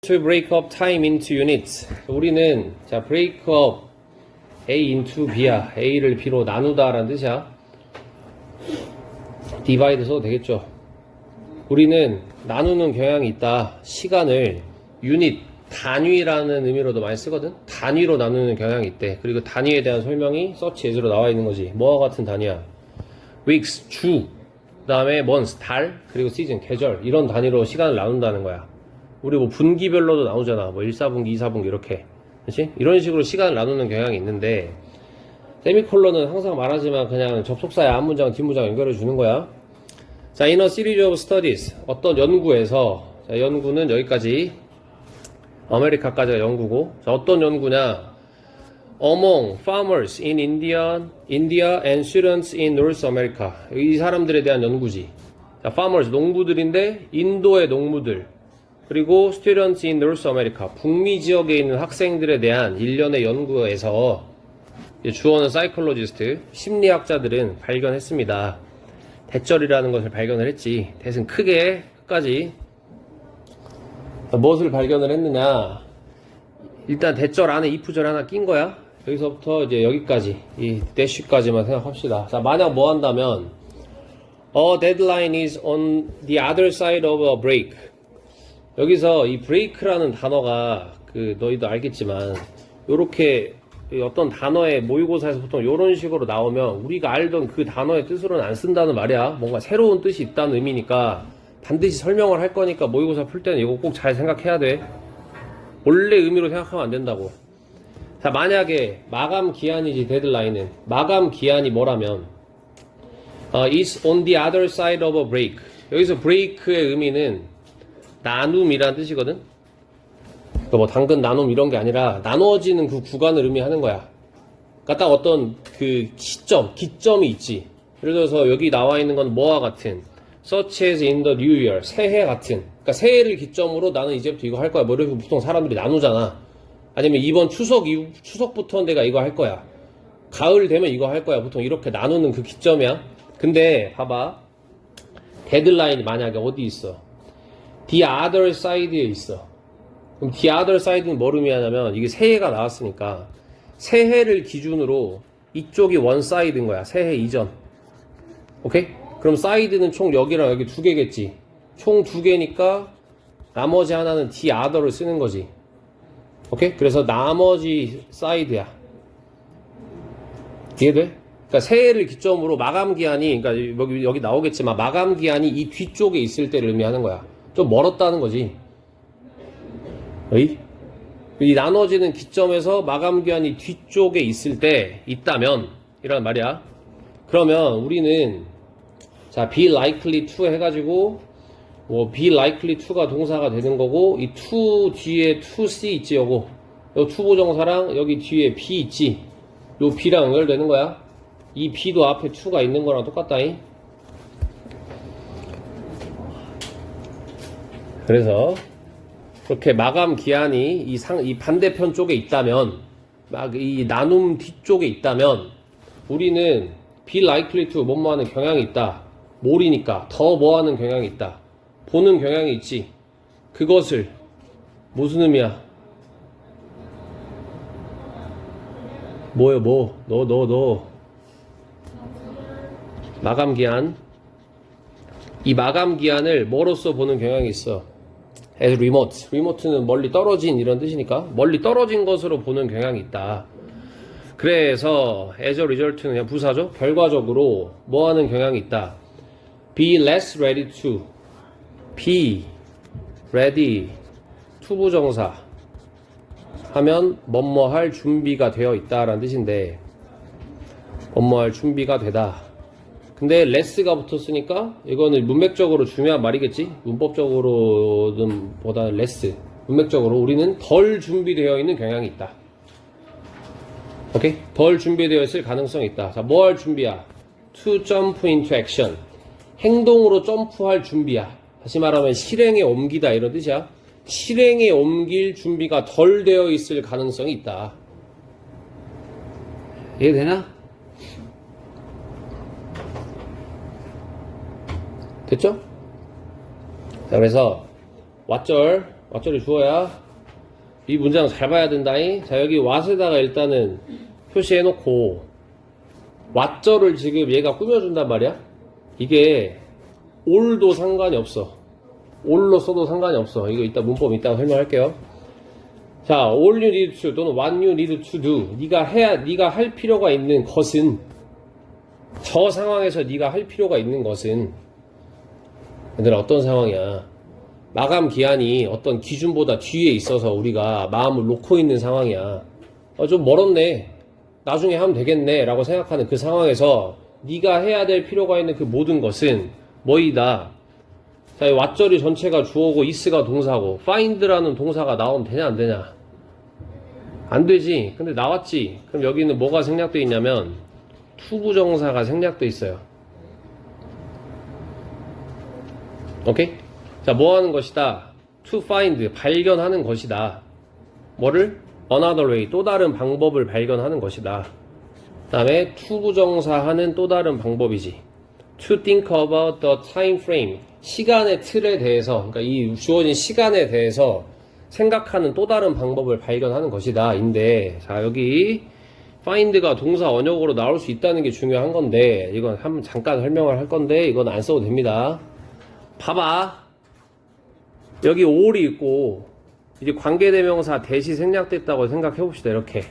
to break up time into units. 우리는 자 break up A into B야. A를 B로 나누다 라는 뜻이야. divide 써도 되겠죠. 우리는 나누는 경향이 있다. 시간을 유닛, 단위라는 의미로도 많이 쓰거든. 단위로 나누는 경향이 있대. 그리고 단위에 대한 설명이 search as로 나와 있는 거지. 뭐와 같은 단위야? weeks, 주, 그 다음에 months, 달, 그리고 season, 계절, 이런 단위로 시간을 나눈다는 거야. 우리 뭐 분기별로도 나오잖아. 뭐 1사분기, 2사분기 이렇게. 그렇지? 이런 식으로 시간을 나누는 경향이 있는데 세미콜론은 항상 말하지만 그냥 접속사에 앞문장, 뒷문장 연결해 주는 거야. 자, in a series of studies. 어떤 연구에서, 자, 연구는 여기까지 아메리카까지가 연구고, 자, 어떤 연구냐? Among farmers in India and students in North America. 이 사람들에 대한 연구지. 자, farmers, 농부들인데 인도의 농부들. 그리고 students in North America, 북미 지역에 있는 학생들에 대한 일련의 연구에서 주어는 사이콜로지스트, 심리학자들은 발견했습니다. 대절이라는 것을 발견을 했지. 대신 크게 끝까지 무엇을 발견을 했느냐? 일단 대절 안에 if절 하나 낀 거야. 여기서부터 이제 여기까지, 이 대쉬까지만 생각합시다. 자, 만약 뭐 한다면 a deadline is on the other side of a break. 여기서 이 break라는 단어가 너희도 알겠지만 요렇게 어떤 단어의 모의고사에서 보통 요런 식으로 나오면 우리가 알던 그 단어의 뜻으로는 안 쓴다는 말이야. 뭔가 새로운 뜻이 있다는 의미니까 반드시 설명을 할 거니까 모의고사 풀 때는 이거 꼭 잘 생각해야 돼. 원래 의미로 생각하면 안 된다고. 자, 만약에 마감 기한이지, 데드라인은. 마감 기한이 뭐라면 is on the other side of a break. 여기서 break의 의미는 나눔이라는 뜻이거든. 뭐 당근 나눔 이런 게 아니라 나누어지는 그 구간을 의미하는 거야. 그러니까 딱 어떤 그 기점이 있지. 예를 들어서 여기 나와 있는 건 뭐와 같은 such as in the new year, 새해 같은. 그러니까 새해를 기점으로 나는 이제부터 이거 할 거야. 뭐 이렇게 보통 사람들이 나누잖아. 아니면 이번 추석부터 내가 이거 할 거야. 가을 되면 이거 할 거야. 보통 이렇게 나누는 그 기점이야. 근데 봐봐. 데드라인이 만약에 어디 있어? the other side에 있어. 그럼 the other side는 뭘 의미하냐면 이게 새해가 나왔으니까 새해를 기준으로 이쪽이 one side인 거야. 새해 이전. 오케이? 그럼 side는 총 여기랑 여기 두 개겠지. 총 두 개니까 나머지 하나는 the other를 쓰는 거지. 오케이? 그래서 나머지 side야. 이해돼? 그러니까 새해를 기점으로 마감 기한이, 그러니까 여기 나오겠지만 마감 기한이 이 뒤쪽에 있을 때를 의미하는 거야. 좀 멀었다는 거지. 이 나눠지는 기점에서 마감 기한이 뒤쪽에 있을 때 있다면 이란 말이야. 그러면 우리는 자 be likely to 해가지고 뭐 be likely to가 동사가 되는 거고, 이 to 뒤에 to see 있지. 요거 요 to 보정사랑 여기 뒤에 be 있지. 요 be랑 연결되는 거야. 이 be도 앞에 to가 있는 거랑 똑같다잉. 그래서 그렇게 마감 기한이 이 반대편 쪽에 있다면, 이 나눔 뒤쪽에 있다면 우리는 be likely to 뭐뭐 하는 경향이 있다. 몰이니까 더 뭐 하는 경향이 있다. 보는 경향이 있지. 그것을 무슨 의미야? 뭐요? 너 마감 기한. 이 마감 기한을 뭐로써 보는 경향이 있어? as remote. remote는 멀리 떨어진 이런 뜻이니까 멀리 떨어진 것으로 보는 경향이 있다. 그래서 as a result는 그냥 부사죠. 결과적으로 뭐 하는 경향이 있다. be less ready to. be ready to 부정사 하면 뭐뭐 할 준비가 되어 있다라는 뜻인데 뭐뭐 할 준비가 되다. 근데 less가 붙었으니까 이거는 문맥적으로 중요한 말이겠지. 문법적으로는 보다 less. 문맥적으로 우리는 덜 준비되어 있는 경향이 있다. 오케이? 덜 준비되어 있을 가능성이 있다. 자, 뭐 할 준비야? to jump into action. 행동으로 점프할 준비야. 다시 말하면 실행에 옮기다 이런 뜻이야. 실행에 옮길 준비가 덜 되어 있을 가능성이 있다. 이해되나? 됐죠? 자, 그래서 왓절 왓절이 주어야. 이 문장 잘 봐야 된다잉. 자, 여기 what에다가 일단은 표시해놓고 왓절을 지금 얘가 꾸며준단 말이야. 이게 all도 상관이 없어. all로 써도 상관이 없어. 이거 이따 문법 이따 설명할게요. 자, all you need to 또는 what you need to do. 네가 할 필요가 있는 것은, 저 상황에서 네가 할 필요가 있는 것은, 얘들아 어떤 상황이야? 마감 기한이 어떤 기준보다 뒤에 있어서 우리가 마음을 놓고 있는 상황이야. 좀 멀었네. 나중에 하면 되겠네. 라고 생각하는 그 상황에서 네가 해야 될 필요가 있는 그 모든 것은 뭐이다? 자, 이 왓절이 전체가 주어고 is가 동사고 find라는 동사가 나오면 되냐 안 되냐? 안 되지. 근데 나왔지. 그럼 여기는 뭐가 생략되어 있냐면 투부정사가 생략되어 있어요. 오케이? 자, 뭐 하는 것이다? to find, 발견하는 것이다. 뭐를? another way, 또 다른 방법을 발견하는 것이다. 그 다음에 투부정사하는 또 다른 방법이지. to think about the time frame, 시간의 틀에 대해서, 그러니까 이 주어진 시간에 대해서 생각하는 또 다른 방법을 발견하는 것이다. 인데, 자, 여기 find가 동사 원형으로 나올 수 있다는 게 중요한 건데, 이건 한번 잠깐 설명을 할 건데, 이건 안 써도 됩니다. 봐봐. 여기 all이 있고, 이제 관계대명사 대시 생략됐다고 생각해 봅시다. 이렇게.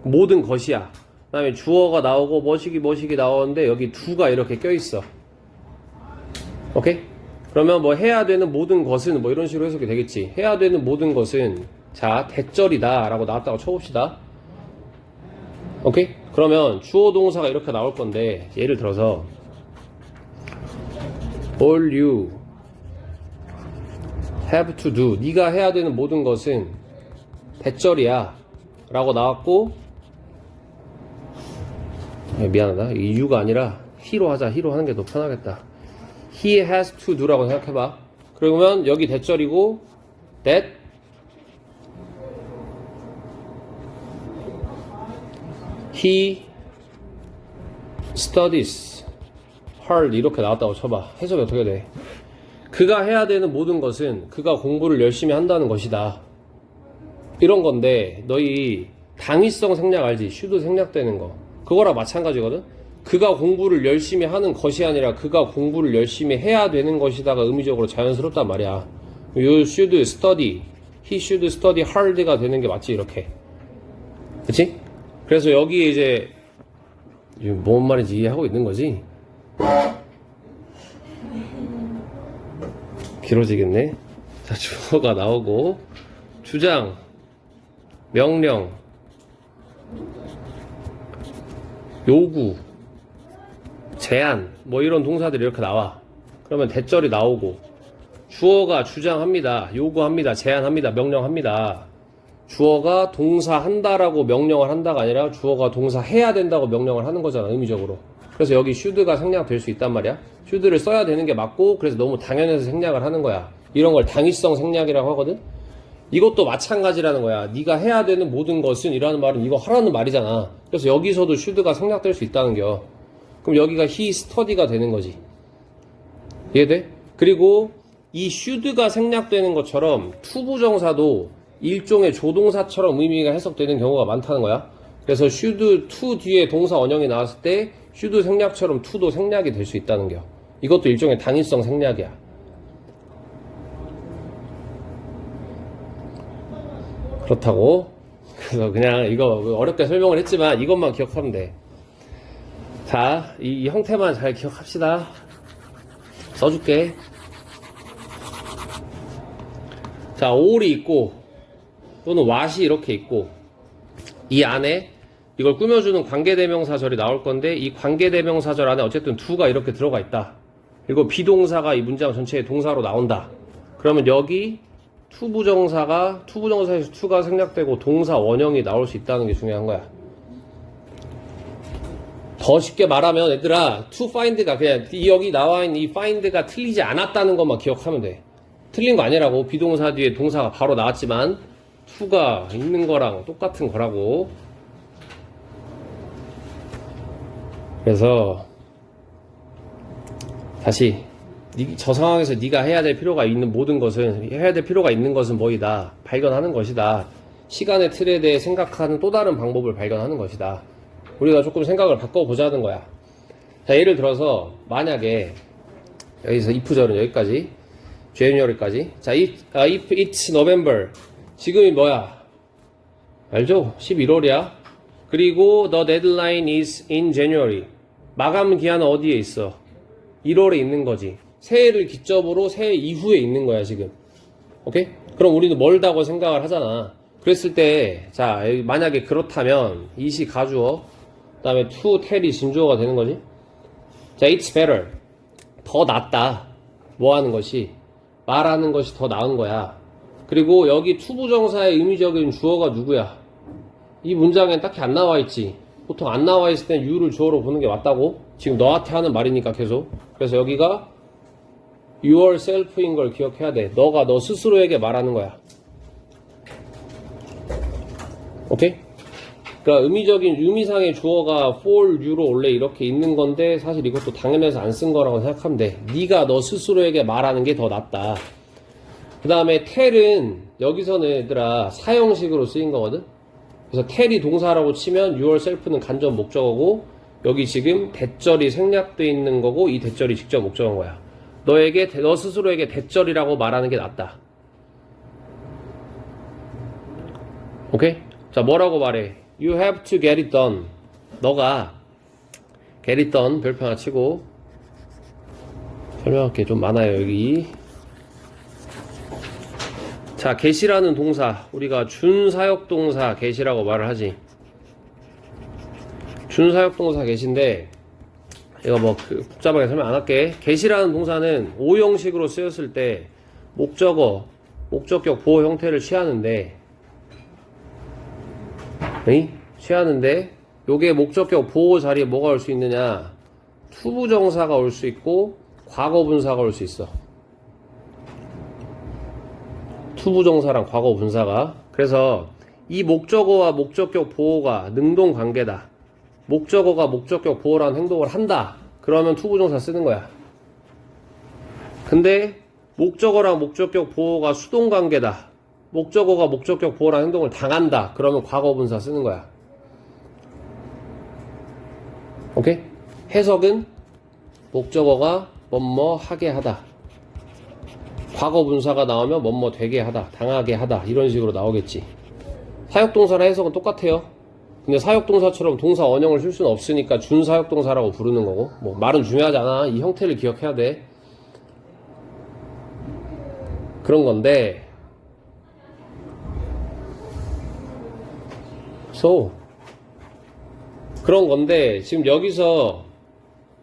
모든 것이야. 그 다음에 주어가 나오고, 뭐시기 나오는데, 여기 do가 이렇게 껴있어. 오케이? 그러면 뭐 해야 되는 모든 것은 뭐 이런 식으로 해석이 되겠지. 해야 되는 모든 것은, 자, 대절이다. 라고 나왔다고 쳐봅시다. 오케이? 그러면 주어 동사가 이렇게 나올 건데, 예를 들어서, all you have to do, 네가 해야 되는 모든 것은 대절이야 라고 나왔고, 미안하다, 이 you가 아니라 he로 하자. he로 하는 게 더 편하겠다. he has to do 라고 생각해봐. 그러면 여기 대절이고 that he studies hard 이렇게 나왔다고 쳐봐. 해석이 어떻게 돼? 그가 해야 되는 모든 것은 그가 공부를 열심히 한다는 것이다. 이런 건데, 너희 당위성 생략 알지? should 생략되는 거. 그거랑 마찬가지거든? 그가 공부를 열심히 하는 것이 아니라 그가 공부를 열심히 해야 되는 것이다가 의미적으로 자연스럽단 말이야. You should study, he should study hard가 되는 게 맞지, 이렇게. 그치? 그래서 여기에 이제 뭔 말인지 이해하고 있는 거지? 길어지겠네. 자, 주어가 나오고, 주장, 명령, 요구, 제안, 뭐 이런 동사들이 이렇게 나와. 그러면 대절이 나오고, 주어가 주장합니다, 요구합니다, 제안합니다, 명령합니다. 주어가 동사 한다라고 명령을 한다가 아니라 주어가 동사 해야 된다고 명령을 하는 거잖아, 의미적으로. 그래서 여기 should가 생략될 수 있단 말이야. should를 써야 되는 게 맞고, 그래서 너무 당연해서 생략을 하는 거야. 이런 걸 당위성 생략이라고 하거든. 이것도 마찬가지라는 거야. 네가 해야 되는 모든 것은 이라는 말은 이거 하라는 말이잖아. 그래서 여기서도 should가 생략될 수 있다는 겨. 그럼 여기가 he study가 되는 거지. 이해돼? 그리고 이 should가 생략되는 것처럼 투부정사도 일종의 조동사처럼 의미가 해석되는 경우가 많다는 거야. 그래서 should to 뒤에 동사 원형이 나왔을 때 should 생략처럼 to도 생략이 될 수 있다는 겨. 이것도 일종의 당위성 생략이야. 그렇다고. 그래서 그냥 이거 어렵게 설명을 했지만 이것만 기억하면 돼. 자, 이 형태만 잘 기억합시다. 써줄게. 자, all이 있고 또는 what이 이렇게 있고, 이 안에 이걸 꾸며주는 관계대명사절이 나올 건데, 이 관계대명사절 안에 어쨌든 do가 이렇게 들어가 있다. 그리고 비동사가 이 문장 전체의 동사로 나온다. 그러면 여기 투부정사에서 to가 생략되고 동사 원형이 나올 수 있다는 게 중요한 거야. 더 쉽게 말하면 얘들아, to find가 그냥 여기 나와 있는 이 find가 틀리지 않았다는 것만 기억하면 돼. 틀린 거 아니라고. 비동사 뒤에 동사가 바로 나왔지만 to가 있는 거랑 똑같은 거라고. 그래서 다시 저 상황에서 네가 해야 될 필요가 있는 모든 것은 해야 될 필요가 있는 것은 뭐이다 발견하는 것이다. 시간의 틀에 대해 생각하는 또 다른 방법을 발견하는 것이다. 우리가 조금 생각을 바꿔보자는 거야. 자, 예를 들어서 만약에 여기서 if절은 여기까지 January까지. 자, if it's November 지금이 뭐야? 알죠? 11월이야. 그리고 the deadline is in January 마감 기한은 어디에 있어? 1월에 있는 거지. 새해를 기점으로 새해 이후에 있는 거야 지금. 오케이? 그럼 우리는 멀다고 생각을 하잖아. 그랬을 때, 자, 만약에 그렇다면, it이 가주어, 그 다음에 to tell이 진주어가 되는 거지. 자, it's better. 더 낫다. 뭐 하는 것이? 말하는 것이 더 나은 거야. 그리고 여기 to 부정사의 의미적인 주어가 누구야? 이 문장엔 딱히 안 나와 있지. 보통 안 나와 있을 땐 you를 주어로 보는 게 맞다고. 지금 너한테 하는 말이니까 계속. 그래서 여기가 yourself인 걸 기억해야 돼. 너가 너 스스로에게 말하는 거야. 오케이? 그러니까 의미상의 주어가 for you로 원래 이렇게 있는 건데 사실 이것도 당연해서 안 쓴 거라고 생각하면 돼. 네가 너 스스로에게 말하는 게 더 낫다. 그 다음에 tell은 여기서는 얘들아 사형식으로 쓰인 거거든. 그래서 tell이 동사라고 치면 yourself는 간접 목적어고 여기 지금 대절이 생략되어 있는 거고 이 대절이 직접 목적어인 거야. 너 스스로에게 대절이라고 말하는 게 낫다. 오케이? 자, 뭐라고 말해? You have to get it done. 너가 get it done 별표 하나 치고 설명할 게 좀 많아요 여기. 자, get이라는 동사 우리가 준사역동사 get이라고 말을 하지. 준사역동사 get인데 이거 뭐 복잡하게 설명 안 할게. get이라는 동사는 오형식으로 쓰였을 때 목적어, 목적격 보호 형태를 취하는데 요게 목적격 보호 자리에 뭐가 올 수 있느냐? 투부정사가 올 수 있고 과거분사가 올 수 있어. 투부정사랑 과거분사가. 그래서 이 목적어와 목적격 보호가 능동관계다. 목적어가 목적격 보호라는 행동을 한다. 그러면 투부정사 쓰는 거야. 근데 목적어랑 목적격 보호가 수동관계다. 목적어가 목적격 보호라는 행동을 당한다. 그러면 과거분사 쓰는 거야. 오케이? 해석은 목적어가 뭐뭐 하게 하다. 과거분사가 나오면 뭐뭐 되게 하다. 당하게 하다. 이런 식으로 나오겠지. 사역동사랑 해석은 똑같아요. 근데 사역동사처럼 동사 원형을 쓸 수는 없으니까 준사역동사라고 부르는 거고. 뭐 말은 중요하지 않아. 이 형태를 기억해야 돼. 그런 건데 그런 건데 지금 여기서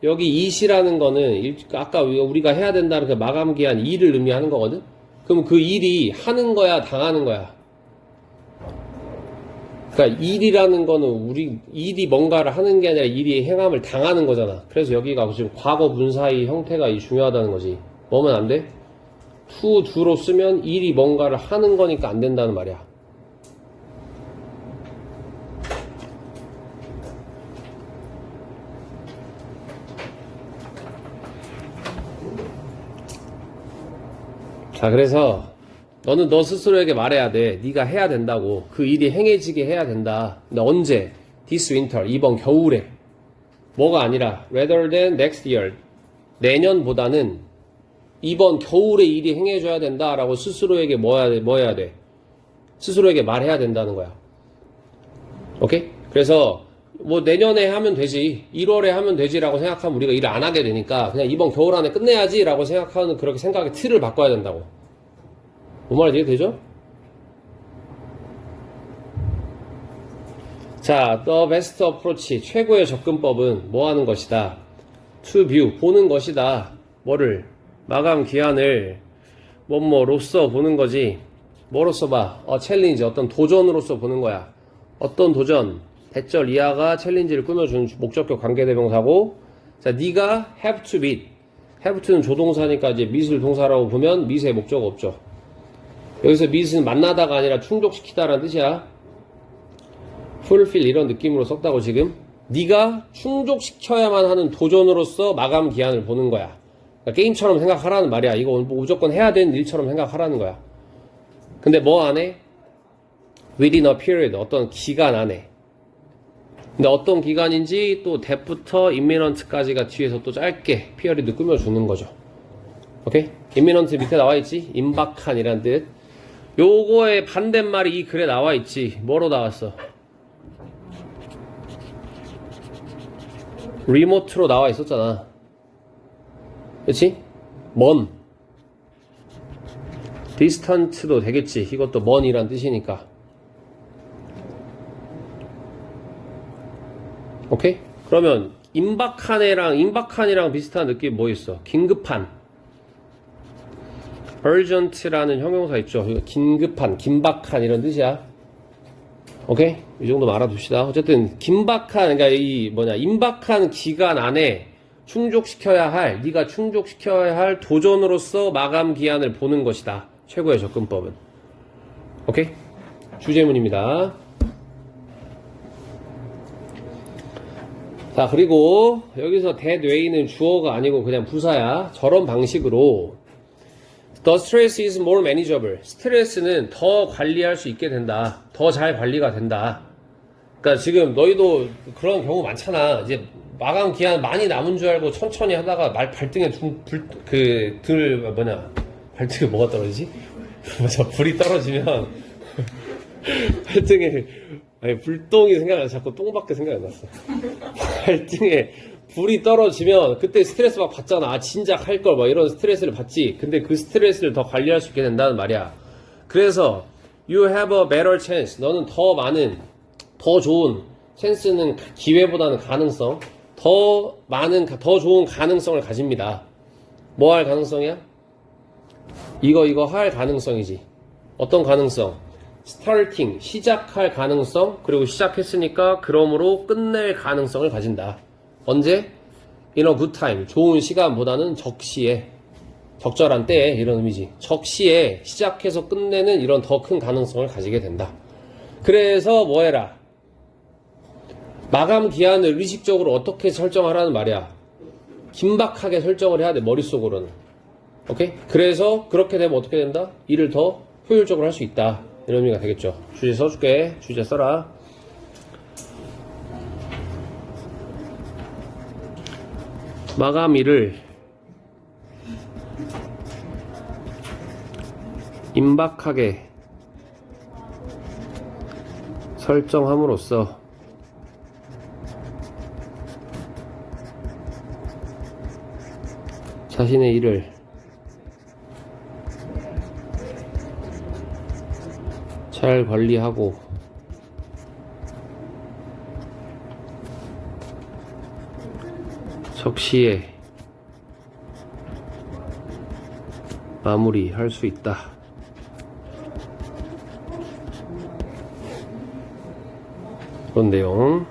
여기 it이라는 거는 아까 우리가 해야 된다는 그 마감기한 일을 의미하는 거거든. 그럼 그 일이 하는 거야 당하는 거야? 그러니까 일이라는 거는 일이 뭔가를 하는 게 아니라 일이 행함을 당하는 거잖아. 그래서 여기가 지금 과거 분사의 형태가 중요하다는 거지. 뭐면 안 돼? to do로 쓰면 일이 뭔가를 하는 거니까 안 된다는 말이야. 자, 그래서 너는 너 스스로에게 말해야 돼. 네가 해야 된다고. 그 일이 행해지게 해야 된다. 근데 언제? This winter, 이번 겨울에. 뭐가 아니라 rather than next year, 내년보다는 이번 겨울에 일이 행해져야 된다라고 스스로에게 뭐 해야 돼? 스스로에게 말해야 된다는 거야. 오케이? 그래서 뭐 내년에 하면 되지, 1월에 하면 되지라고 생각하면 우리가 일을 안 하게 되니까 그냥 이번 겨울 안에 끝내야지라고 생각하는 그렇게 생각의 틀을 바꿔야 된다고. 뭔 말인지 이해되죠? 자, the best approach, 최고의 접근법은 뭐 하는 것이다? to view, 보는 것이다. 뭐를? 마감 기한을 뭐로써 보는 거지. 뭐로써 봐? 챌린지, 어떤 도전으로서 보는 거야. 어떤 도전? 대절 이하가 챌린지를 꾸며주는 목적격 관계대명사고, 자, 네가 have to meet. have to는 조동사니까 이제 meet을 동사라고 보면 meet의 목적 없죠. 여기서 meet은 만나다가 아니라 충족시키다라는 뜻이야. fulfill 이런 느낌으로 썼다고 지금. 네가 충족시켜야만 하는 도전으로서 마감 기한을 보는 거야. 그러니까 게임처럼 생각하라는 말이야. 이거 무조건 해야 되는 일처럼 생각하라는 거야. 근데 뭐 안에? within a period, 어떤 기간 안에. 근데 어떤 기간인지 또 that부터 imminent까지가 뒤에서 또 짧게 period 꾸며주는 거죠. 오케이? imminent 밑에 나와있지? 임박한이란 뜻. 요거의 반대말이 이 글에 나와있지. 뭐로 나왔어? remote로 나와있었잖아. 그치? 먼. distant도 되겠지. 이것도 먼이란 뜻이니까. 오케이? 그러면 임박한이랑 비슷한 느낌 뭐 있어? 긴급한. urgent라는 형용사 있죠. 긴급한, 긴박한 이런 뜻이야. 오케이? 이 정도만 알아둡시다. 어쨌든 긴박한, 그러니까 임박한 기간 안에 네가 충족시켜야 할 도전으로서 마감 기한을 보는 것이다. 최고의 접근법은. 오케이? 주제문입니다. 자, 그리고 여기서 that way는 주어가 아니고 그냥 부사야. 저런 방식으로 the stress is more manageable. 스트레스는 더 관리할 수 있게 된다. 더 잘 관리가 된다. 그러니까 지금 너희도 그런 경우 많잖아. 이제 마감 기한 많이 남은 줄 알고 천천히 하다가 발등에 발등에 뭐가 떨어지지? 맞아, 불이 떨어지면 발등에 불똥이 생각나서 자꾸 똥밖에 생각이 안 났어. 발등에 불이 떨어지면 그때 스트레스 막 받잖아. 아, 진작 할 걸, 막 이런 스트레스를 받지. 근데 그 스트레스를 더 관리할 수 있게 된다는 말이야. 그래서 you have a better chance. 너는 더 많은, 더 좋은, chance는 기회보다는 가능성, 더 좋은 가능성을 가집니다. 뭐 할 가능성이야? 이거 할 가능성이지. 어떤 가능성? starting, 시작할 가능성, 그리고 시작했으니까 그러므로 끝낼 가능성을 가진다. 언제? in a good time, 좋은 시간보다는 적시에, 적절한 때에, 이런 의미지. 적시에 시작해서 끝내는 이런 더 큰 가능성을 가지게 된다. 그래서 뭐 해라? 마감 기한을 의식적으로 어떻게 설정하라는 말이야. 긴박하게 설정을 해야 돼, 머릿속으로는. 오케이? 그래서 그렇게 되면 어떻게 된다? 일을 더 효율적으로 할 수 있다. 이런 의미가 되겠죠. 주제 써줄게. 주제 써라. 마감일을 임박하게 설정함으로써 자신의 일을 잘 관리하고 적시에 마무리할 수 있다. 그런 내용.